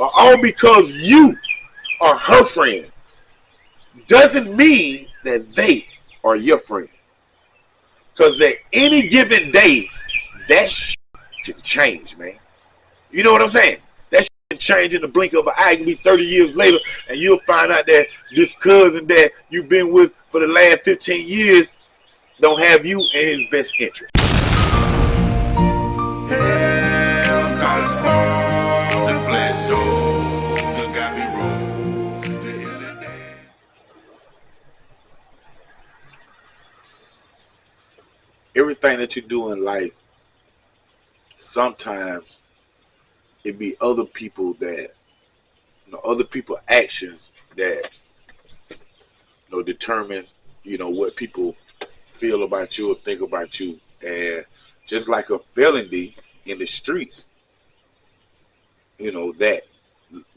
or all because you are her friend, doesn't mean that they are your friend. Because at any given day, that shit can change, man. You know what I'm saying? That shit can change in the blink of an eye. It can be 30 years later, and you'll find out that this cousin that you've been with for the last 15 years don't have you in his best interest. Everything that you do in life, sometimes it be other people that, other people's actions that, determines, what people feel about you or think about you. And just like a felony in the streets, that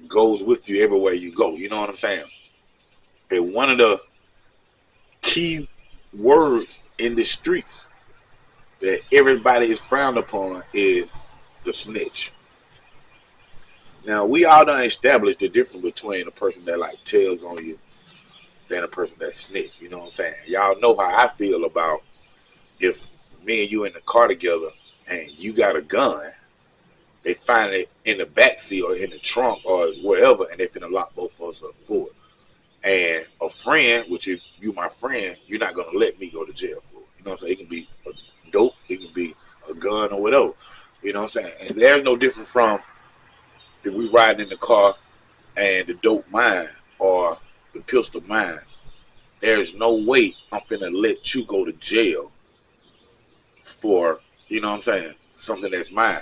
goes with you everywhere you go. You know what I'm saying? And one of the key words in the streets that everybody is frowned upon is the snitch. Now, we all done established the difference between a person that like tells on you than a person that snitch. You know what I'm saying? Y'all know how I feel about if me and you in the car together and you got a gun, they find it in the backseat or in the trunk or wherever, and they finna lock both of us up for it. And a friend, which if you my friend, you're not gonna let me go to jail for it. You know what I'm saying? It can be a dope, it can be a gun or whatever. You know what I'm saying? And there's no difference from if we riding in the car and the dope mine or the pistol mine. There's no way I'm finna let you go to jail for, you know what I'm saying, something that's mine.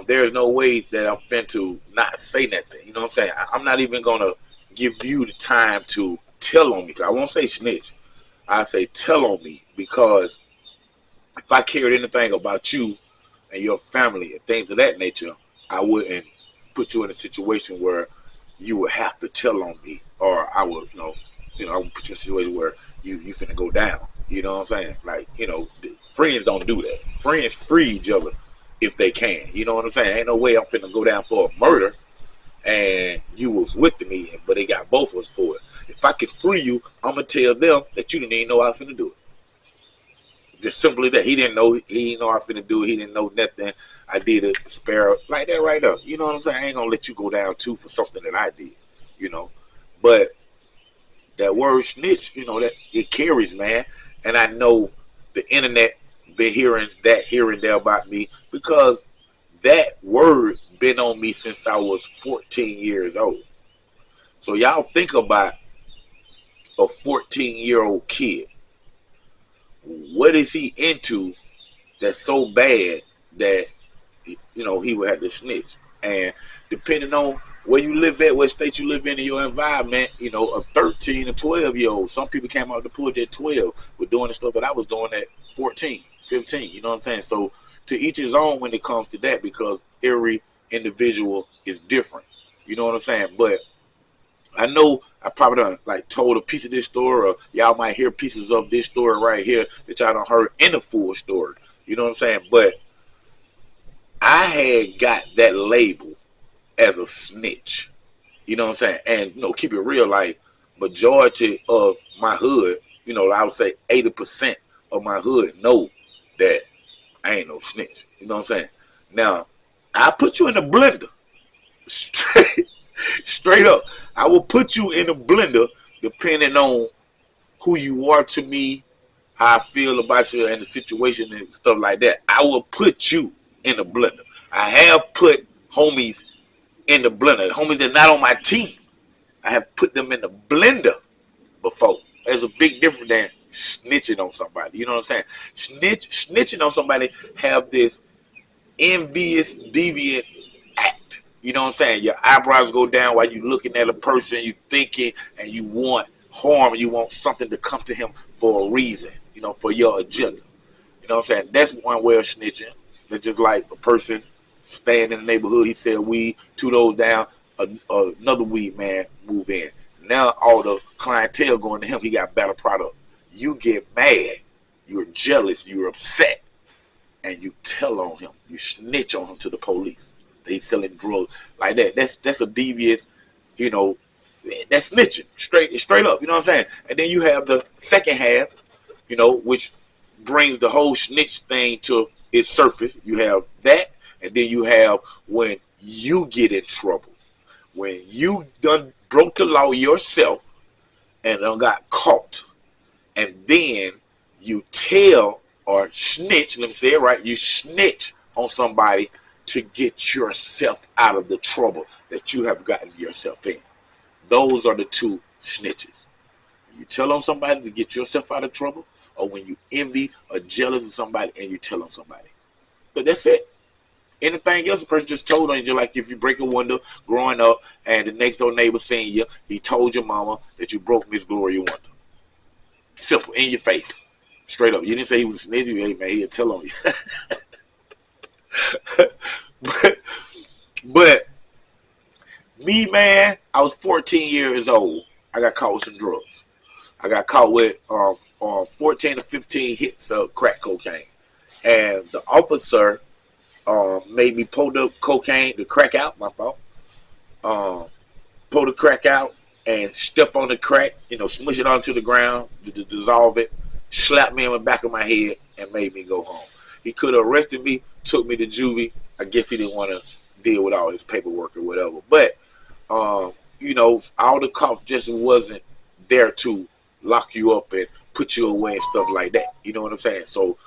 There's no way that I'm finna not say nothing. You know what I'm saying? I'm not even gonna give you the time to tell on me. I won't say snitch. I say tell on me, because if I cared anything about you and your family and things of that nature, I wouldn't put you in a situation where you would have to tell on me, or I would, I would put you in a situation where you finna go down. You know what I'm saying? Like, friends don't do that. Friends free each other if they can. You know what I'm saying? Ain't no way I'm finna go down for a murder and you was with me, but they got both of us for it. If I could free you, I'm gonna tell them that you didn't even know I was finna do it. Just simply that. He didn't know I was finna do it. He didn't know nothing. I did a spare like that right up. You know what I'm saying? I ain't gonna let you go down too for something that I did. But that word snitch, that it carries, man. And I know the internet been hearing that here and there about me, because that word been on me since I was 14 years old. So y'all think about a 14-year-old kid. What is he into that's so bad that he would have to snitch? And depending on where you live at, what state you live in your environment, a 13 or 12-year-old, some people came out the pool at 12 with doing the stuff that I was doing at 14, 15. You know what I'm saying? So to each his own when it comes to that, because every individual is different. You know what I'm saying? But I know I probably done told a piece of this story, or y'all might hear pieces of this story right here that y'all done heard in the full story. You know what I'm saying? But I had got that label as a snitch. You know what I'm saying? And keep it real, majority of my hood, I would say 80% of my hood know that I ain't no snitch. You know what I'm saying? Now, I put you in the blender. Straight up. I will put you in the blender depending on who you are to me, how I feel about you and the situation and stuff like that. I will put you in the blender. I have put homies in the blender. Homies that's not on my team, I have put them in the blender before. There's a big difference than snitching on somebody. You know what I'm saying? Snitching on somebody have this envious, deviant act. You know what I'm saying? Your eyebrows go down while you looking at a person, you thinking, and you want harm, you want something to come to him for a reason, for your agenda. You know what I'm saying? That's one way of snitching. It's just like a person staying in the neighborhood, he said weed, 2 doors down, another weed man move in. Now all the clientele going to him, he got better product. You get mad, you're jealous, you're upset, and you tell on him, you snitch on him to the police. They selling drugs like that. That's a devious, you know, that's snitching straight up. You know what I'm saying? And then you have the second half, you know, which brings the whole snitch thing to its surface. You have that, and then you have when you get in trouble, when you done broke the law yourself and done got caught, and then you tell or snitch. Let me say it right. You snitch on somebody to get yourself out of the trouble that you have gotten yourself in. Those are the two snitches. You tell on somebody to get yourself out of trouble, or when you envy or jealous of somebody and you tell on somebody. But that's it. Anything else, a person just told on you, just like if you break a window growing up and the next door neighbor seen you, he told your mama that you broke Miss Gloria window. Simple, in your face. Straight up. You didn't say he was a snitch. Hey, man, he'll tell on you. but me, man, I was 14 years old. I got caught with some drugs. I got caught with 14 to 15 hits of crack cocaine. And the officer made me pull the crack out, my fault. Pull the crack out and step on the crack, smush it onto the ground, to dissolve it, slap me in the back of my head, and made me go home. He could have arrested me, took me to juvie. I guess he didn't want to deal with all his paperwork or whatever. But, all the cops just wasn't there to lock you up and put you away and stuff like that. You know what I'm saying? So,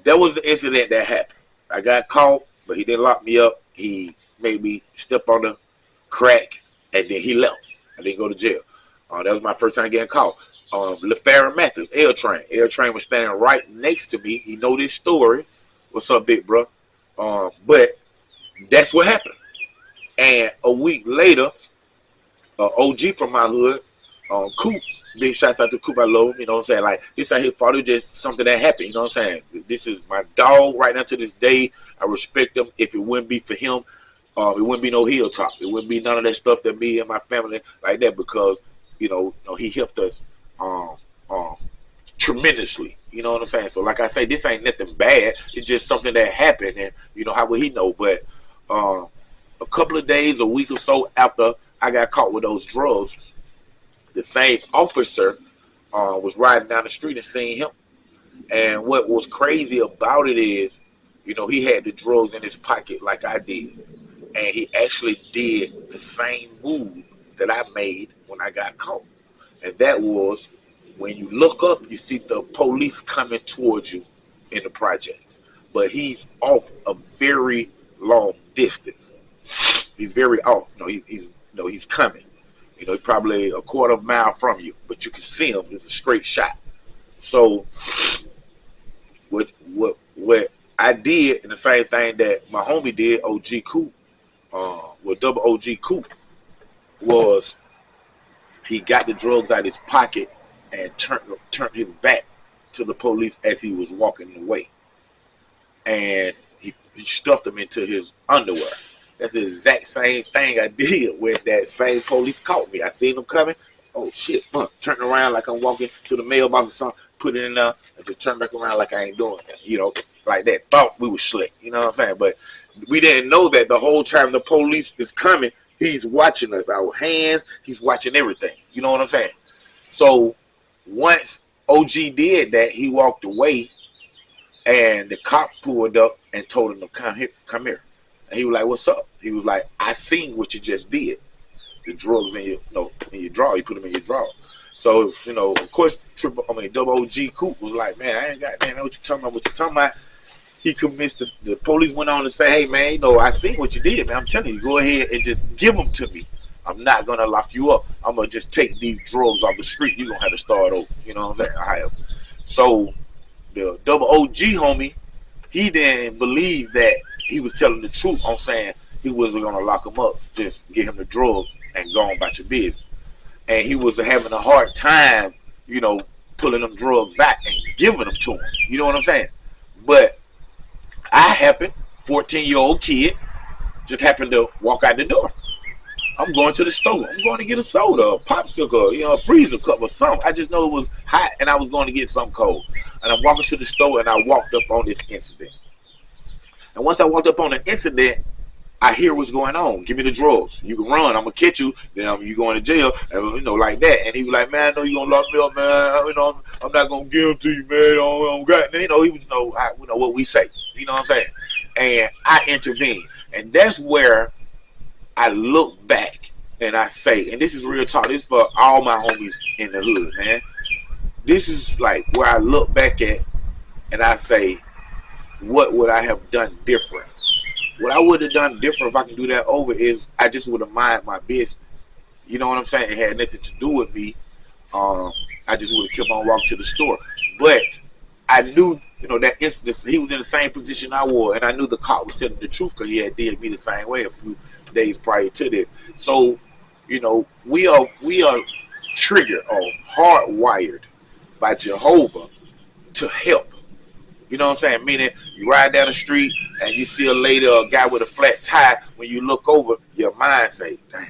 that was the incident that happened. I got caught, but he didn't lock me up. He made me step on the crack, and then he left. I didn't go to jail. That was my first time getting caught. LaFarron Matthews, L Train. L Train was standing right next to me. He know this story. What's up, big bro? But that's what happened. And a week later, OG from my hood, Coop, big shouts out to Coop, I love him, you know what I'm saying? Like, this ain't his fault, it just something that happened, you know what I'm saying? This is my dog right now to this day. I respect him. If it wouldn't be for him, it wouldn't be no hilltop. It wouldn't be none of that stuff that me and my family like that, because, he helped us tremendously. You know what I'm saying? So like I say, this ain't nothing bad. It's just something that happened, and how would he know? But a couple of days, a week or so after I got caught with those drugs, the same officer was riding down the street and seen him. And what was crazy about it is, he had the drugs in his pocket like I did. And he actually did the same move that I made when I got caught. And that was, when you look up, you see the police coming towards you in the projects. But he's off a very long distance. He's very off. He's coming. He's probably a quarter of a mile from you, but you can see him. It's a straight shot. So what I did, and the same thing that my homie did, OG Coop, with double OG Coop, was he got the drugs out of his pocket and turned his back to the police as he was walking away. And he stuffed them into his underwear. That's the exact same thing I did when that same police caught me. I seen them coming. Oh, shit. Turn around like I'm walking to the mailbox or something, put it in there, and just turn back around like I ain't doing that. Like that. Thought we were slick. You know what I'm saying? But we didn't know that the whole time the police is coming, he's watching us. Our hands, he's watching everything. You know what I'm saying? So once OG did that, he walked away, and the cop pulled up and told him to come here. And he was like, "What's up?" He was like, "I seen what you just did. The drugs in your drawer. You put them in your drawer." So, of course, double OG Coop was like, "Man, I ain't got what you talking about. What you talking about?" He convinced the police went on to say, "Hey, man, I seen what you did, man. I'm telling you, go ahead and just give them to me. I'm not gonna lock you up. I'm gonna just take these drugs off the street. You're gonna have to start over." You know what I'm saying? I have. So the double OG homie, he didn't believe that he was telling the truth on saying he wasn't gonna lock him up. Just get him the drugs and go on about your business. And he was having a hard time, pulling them drugs out and giving them to him. You know what I'm saying? But I happened, 14-year-old kid, just happened to walk out the door. I'm going to the store. I'm going to get a soda, a popsicle, a freezer cup or something. I just know it was hot and I was going to get something cold. And I'm walking to the store, and I walked up on this incident. And once I walked up on the incident, I hear what's going on. Give me the drugs. You can run. I'm gonna catch you. Then you going to jail, and like that. And he was like, man, I know you gonna lock me up, man. I'm not gonna give them to you, man. I don't got. He was, what we say. You know what I'm saying? And I intervened, and that's where I look back and I say, and this is real talk. This is for all my homies in the hood, man. This is like where I look back at, and I say, what would I have done different? What I would have done different if I can do that over is I just would have mind my business. You know what I'm saying? It had nothing to do with me. I just would have kept on walking to the store. But I knew, that instance, he was in the same position I was, and I knew the cop was telling the truth because he had did me the same way a few days prior to this. So, we are triggered or hardwired by Jehovah to help. You know what I'm saying? Meaning, you ride down the street and you see a lady or a guy with a flat tire. When you look over, your mind say, dang.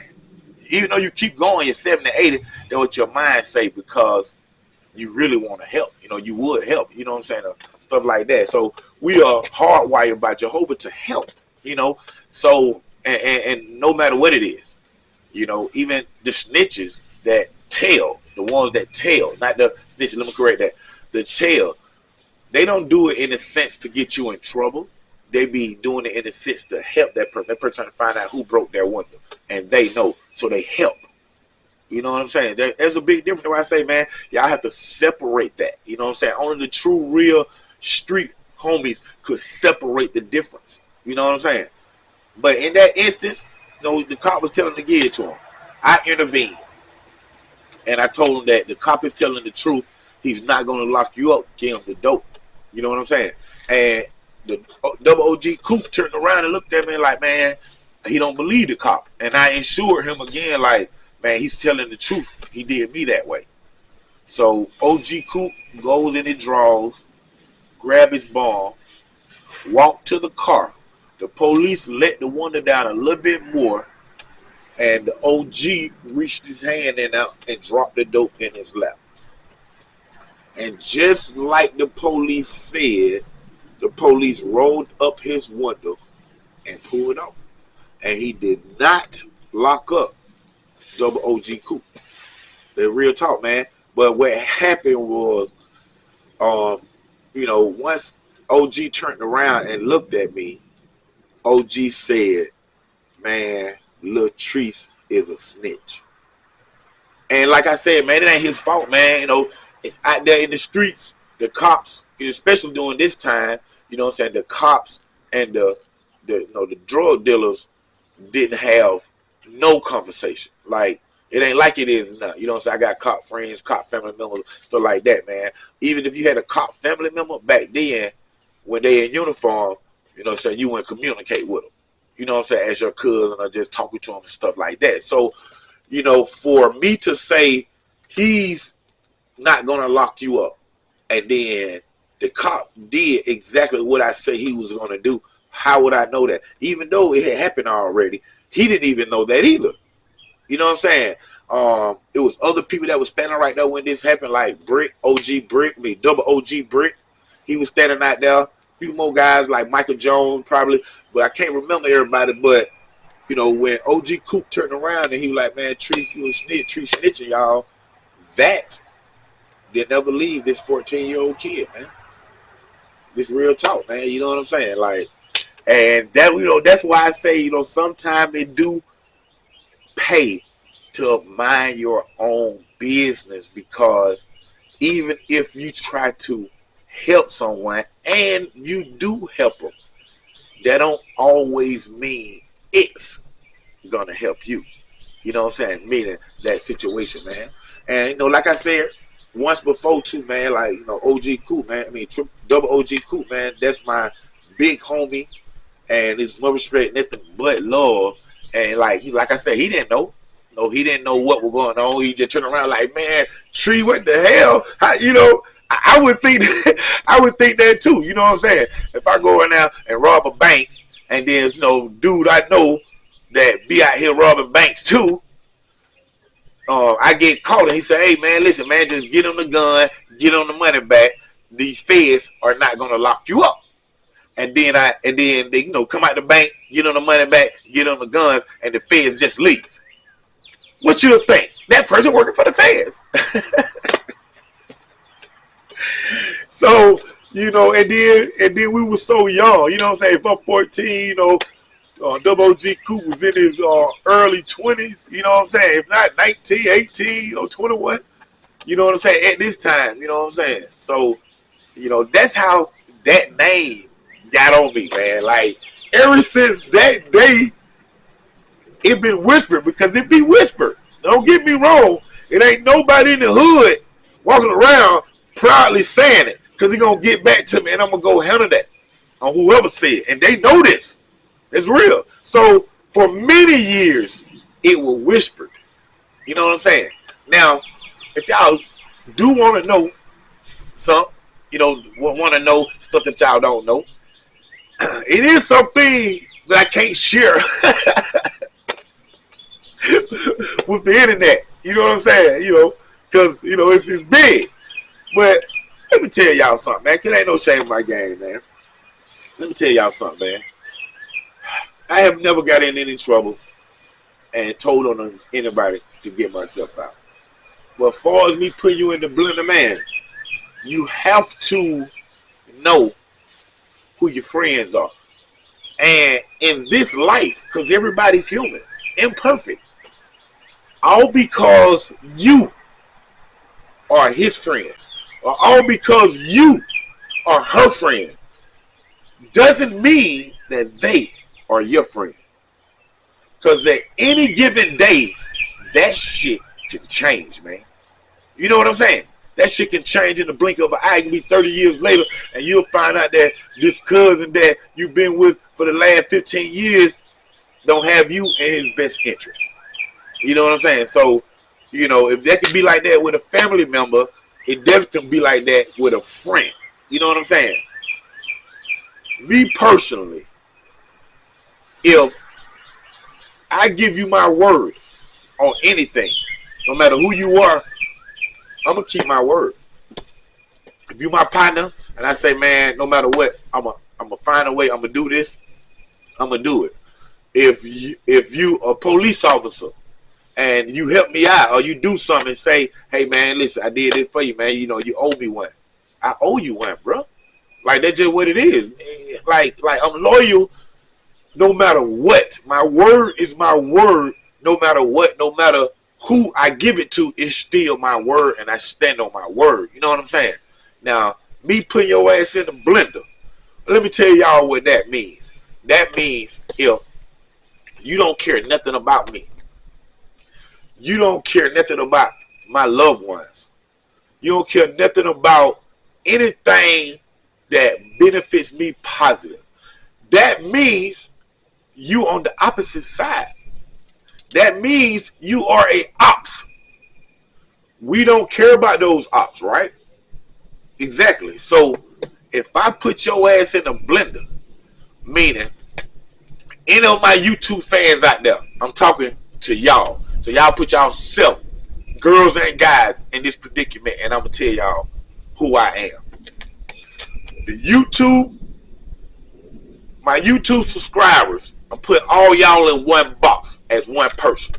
Even though you keep going, you're 70, 80, that's what your mind say because you really want to help. You would help. You know what I'm saying? Stuff like that. So we are hardwired by Jehovah to help. So, and no matter what it is, even the snitches that tell, the ones that tell, not the snitches, let me correct that, the tell, they don't do it in a sense to get you in trouble. They be doing it in a sense to help that person. That person trying to find out who broke their window. And they know. So they help. You know what I'm saying? There's a big difference where I say, man, y'all have to separate that. You know what I'm saying? Only the true, real street homies could separate the difference. You know what I'm saying? But in that instance, the cop was telling to give it to him. I intervened. And I told him that the cop is telling the truth. He's not going to lock you up, give him the dope. You know what I'm saying? And the double OG Coop turned around and looked at me like, man, he don't believe the cop. And I assured him again, like, man, he's telling the truth. He did me that way. So OG Coop goes in his drawers, grab his bomb, walk to the car. The police let the window down a little bit more, and the OG reached his hand in out and dropped the dope in his lap. And just like the police said, the police rolled up his window and pulled off. And he did not lock up double OG Coop. The real talk, man. But what happened was, once OG turned around and looked at me, OG said, man, Lil Treese is a snitch. And like I said, man, it ain't his fault, man. Out there in the streets, the cops, especially during this time, the cops and the drug dealers didn't have no conversation. Like, it ain't like it is now. I got cop friends, cop family members, stuff like that, man. Even if you had a cop family member back then, when they in uniform, you wouldn't communicate with them. As your cousin or just talking to them and stuff like that. So, for me to say he's not gonna lock you up, and then the cop did exactly what I say he was gonna do, how would I know that? Even though it had happened already, he didn't even know that either. You know what I'm saying? It was other people that was standing right there when this happened, like Brick, OG Brick, double OG Brick. He was standing out there. A few more guys like Michael Jones probably, but I can't remember everybody. But when OG Coop turned around and he was like, man, Treese, you a snitch, Treese snitching, y'all. That did never leave this 14-year-old kid, man. This real talk, man. You know what I'm saying? Like, and that, that's why I say, sometimes it do pay to mind your own business, because even if you try to help someone and you do help them, that don't always mean it's gonna help you. You know what I'm saying? Meaning that situation, man. And like I said once before too, man, like, OG Coop, man. Double OG Coop, man. That's my big homie, and it's no respect, nothing but love. And like I said, he didn't know. He didn't know what was going on. He just turned around like, man, Tree, what the hell? I would think I would think that too. You know what I'm saying? If I go in there and rob a bank, and then dude I know that be out here robbing banks too, I get caught and he said, hey man, listen man, just get on the gun, get on the money back. These feds are not gonna lock you up. and then they come out the bank, get on the money back, get on the guns, and the feds just leave. What you think? That person working for the feds. So, and then we were so young, you know what I'm saying? If I'm 14, Double OG Coop was in his early 20s, you know what I'm saying? If not 19, 18, 21, you know what I'm saying? At this time, you know what I'm saying? So, that's how that name got on me, man. Like, ever since that day, it been whispered, because it be whispered. Don't get me wrong. It ain't nobody in the hood walking around proudly saying it, because he going to get back to me, and I'm going to go handle that on whoever said it. And they know this. It's real. So, for many years, it was whispered. You know what I'm saying? Now, if y'all do want to know something, want to know stuff that y'all don't know, it is something that I can't share with the internet. You know what I'm saying? Because, it's big. But let me tell y'all something, man. It ain't no shame in my game, man. Let me tell y'all something, man. I have never got in any trouble and told on anybody to get myself out. But as far as me putting you in the blender, man, you have to know who your friends are. And in this life, because everybody's human, imperfect, all because you are his friend, or all because you are her friend, doesn't mean that they are your friend. Because at any given day, that shit can change, man. You know what I'm saying? That shit can change in the blink of an eye. It can be 30 years later, and you'll find out that this cousin that you've been with for the last 15 years don't have you in his best interest. You know what I'm saying? So, if that can be like that with a family member, it definitely can be like that with a friend. You know what I'm saying? Me personally, if I give you my word on anything, no matter who you are, I'm going to keep my word. If you're my partner and I say, man, no matter what, I'm going to find a way, I'm going to do this, I'm going to do it. If you a police officer and you help me out, or you do something and say, hey, man, listen, I did this for you, man. You owe me one. I owe you one, bro. Like, that's just what it is. Like I'm loyal no matter what. My word is my word no matter what. No matter who I give it to, is still my word, and I stand on my word. You know what I'm saying? Now, me putting your ass in the blender, let me tell y'all what that means. That means if you don't care nothing about me, you don't care nothing about my loved ones, you don't care nothing about anything that benefits me positive, that means you on the opposite side. That means you are a ops. We don't care about those ops, right? Exactly. So if I put your ass in a blender, meaning any of my YouTube fans out there, I'm talking to y'all. So y'all put y'all self, girls and guys, in this predicament, and I'm going to tell y'all who I am. My YouTube subscribers, I'm putting all y'all in one box as one person.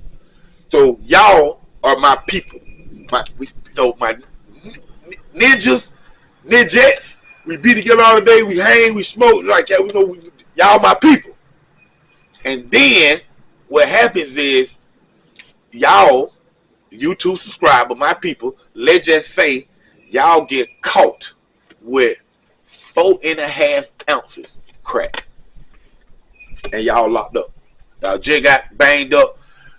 So y'all are my people. My ninjas, ninjettes. We be together all the day. We hang, we smoke. Like, y'all my people. And then what happens is, y'all, YouTube subscriber, my people, let's just say y'all get caught with 4.5 ounces crack, and y'all locked up. Y'all just got banged up.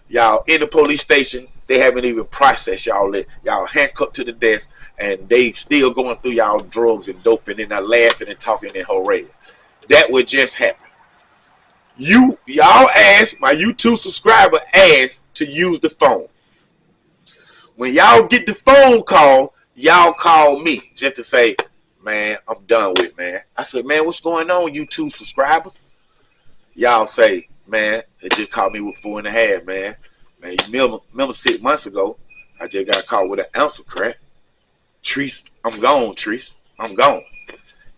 Y'all in the police station. They haven't even processed y'all. Y'all handcuffed to the desk, and they still going through y'all drugs and dope, and then they're laughing and talking and hooray. That would just happen. Y'all asked, my YouTube subscriber asked to use the phone. When y'all get the phone call, y'all call me just to say, man, I'm done with it, man. I said, man, what's going on, YouTube subscribers? Y'all say, man, they just caught me with 4.5, man. Man, you remember 6 months ago, I just got caught with an ounce of crack. Treese, I'm gone, Treese. I'm gone.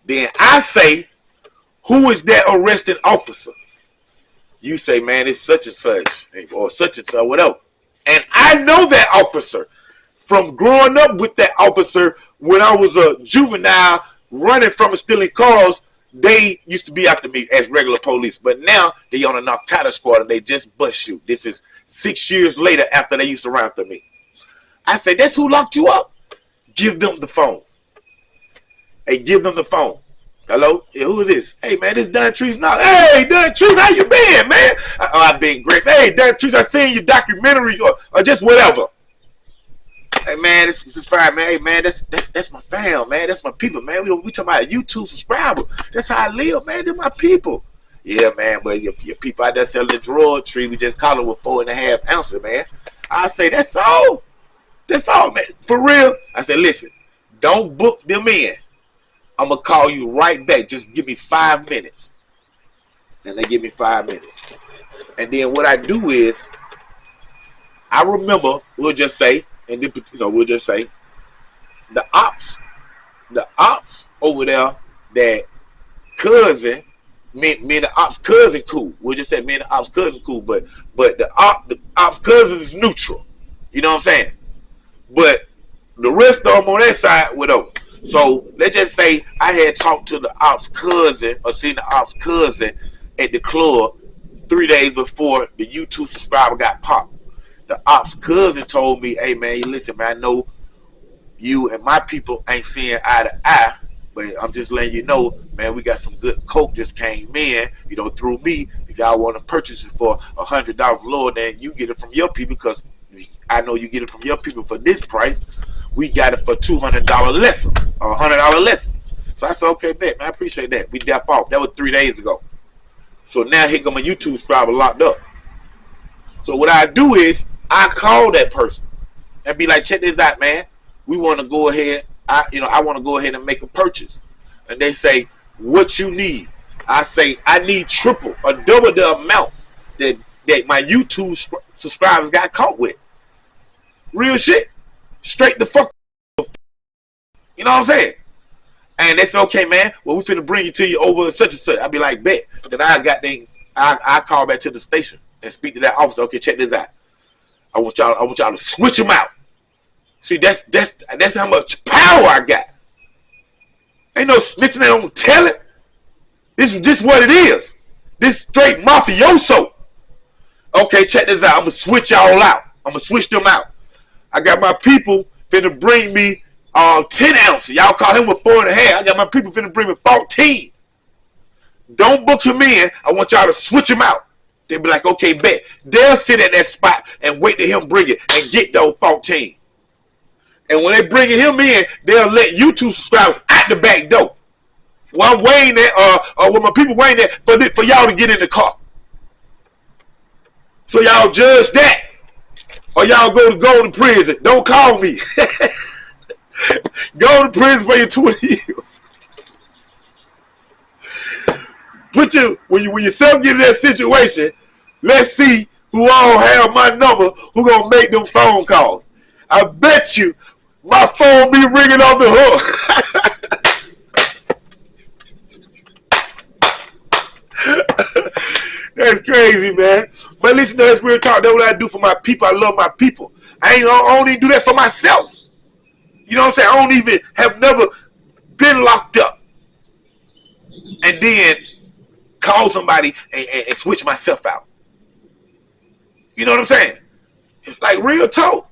Then I say, who is that arresting officer? You say, man, it's such and such, or such and such, whatever. And I know that officer from growing up with that officer when I was a juvenile running from and stealing cars. They used to be after me as regular police, but now they on a narcotics squad and they just bust you. This is 6 years later after they used to run after me. I say, that's who locked you up? Give them the phone. Hey, give them the phone. Hello? Yeah, who is this? Hey, man, this Don Trees now. Hey, Don Trees, how you been, man? I've been great. Hey, Don Trees, I seen your documentary or just whatever. Hey, man, this is fine, man. Hey, man, that's my fam, man. That's my people, man. We talking about a YouTube subscriber. That's how I live, man. They're my people. Yeah, man, but your people out there selling the drug tree, we just call it with 4.5 ounces, man. I say, that's all. That's all, man. For real. I said, listen, don't book them in. I'm going to call you right back. Just give me 5 minutes. And they give me 5 minutes. And then what I do is, I remember, we'll just say, and then, we'll just say, the ops over there, that cousin, me and the ops cousin cool. We'll just say me and the ops cousin cool, but the ops cousin is neutral. You know what I'm saying? But the rest of them on that side went over. So let's just say I had talked to the ops cousin or seen the ops cousin at the club 3 days before the YouTube subscriber got popped. The ops cousin told me, hey man, listen man, I know you and my people ain't seeing eye to eye, but I'm just letting you know, man, we got some good coke just came in, through me. If y'all want to purchase it for $100 lower than you get it from your people, because I know you get it from your people for this price. We got it for $200 less or $100 less. So I said, okay, bet, man, I appreciate that. We dap off. That was 3 days ago. So now here go my YouTube subscriber locked up. So what I do is I call that person and be like, check this out, man. We want to go ahead. I want to go ahead and make a purchase. And they say, what you need? I say, I need triple or double the amount that my YouTube subscribers got caught with. Real shit. Straight the fuck. You know what I'm saying? And they say, okay, man, well, we finna bring it to you over such and such. I'll be like, bet. Then I call back to the station and speak to that officer. Okay, check this out. I want y'all to switch them out. See, that's how much power I got. Ain't no snitching, they don't tell it. This is just what it is. This straight mafioso. Okay, check this out. I'm gonna switch y'all out. I'm gonna switch them out. I got my people finna bring me 10 ounces. Y'all call him with 4.5. I got my people finna bring me 14. Don't book him in. I want y'all to switch him out. They'll be like, okay, bet. They'll sit at that spot and wait to him bring it and get those 14. And when they bringing him in, they'll let YouTube subscribers out the back door. While I'm waiting there, or when my people waiting there for y'all to get in the car. So y'all judge that. Or y'all go to prison. Don't call me. Go to prison for your 20 years. When yourself get in that situation, let's see who all have my number, who gonna make them phone calls. I bet you my phone be ringing off the hook. That's crazy, man. But listen, that's real talk. That's what I do for my people. I love my people. I don't even do that for myself. You know what I'm saying? I don't even have never been locked up and then call somebody and switch myself out. You know what I'm saying? It's like real talk.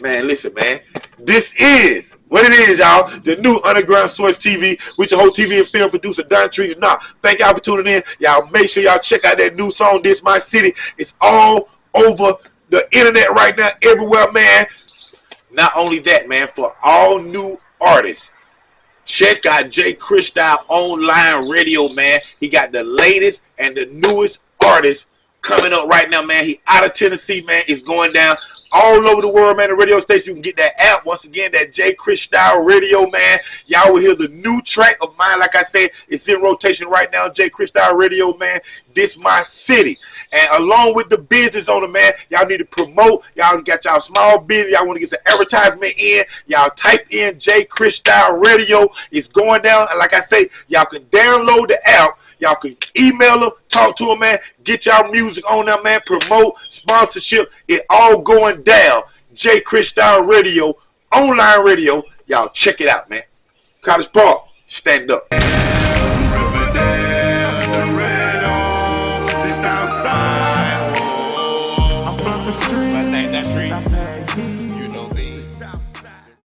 Man, listen, man. This is what it is, y'all. The new Underground Source TV with your whole TV and film producer, Don Trees. Now, thank y'all for tuning in. Y'all make sure y'all check out that new song, This My City. It's all over the internet right now, everywhere, man. Not only that, man, for all new artists, check out J. Crystal Online Radio, man. He got the latest and the newest artists coming up right now, man. He out of Tennessee, man. It's going down all over the world, man. The radio station, you can get that app. Once again, that J. Chris Style Radio, man. Y'all will hear the new track of mine. Like I said, it's in rotation right now. J. Chris Style Radio, man. This my city. And along with the business owner, man, y'all need to promote. Y'all got y'all small business. Y'all want to get some advertisement in. Y'all type in J. Chris Style Radio. It's going down. And like I say, y'all can download the app. Y'all can email them, talk to them, man. Get y'all music on them, man. Promote, sponsorship. It all going down. J. Chris Style Radio, online radio. Y'all check it out, man. College Park, stand up.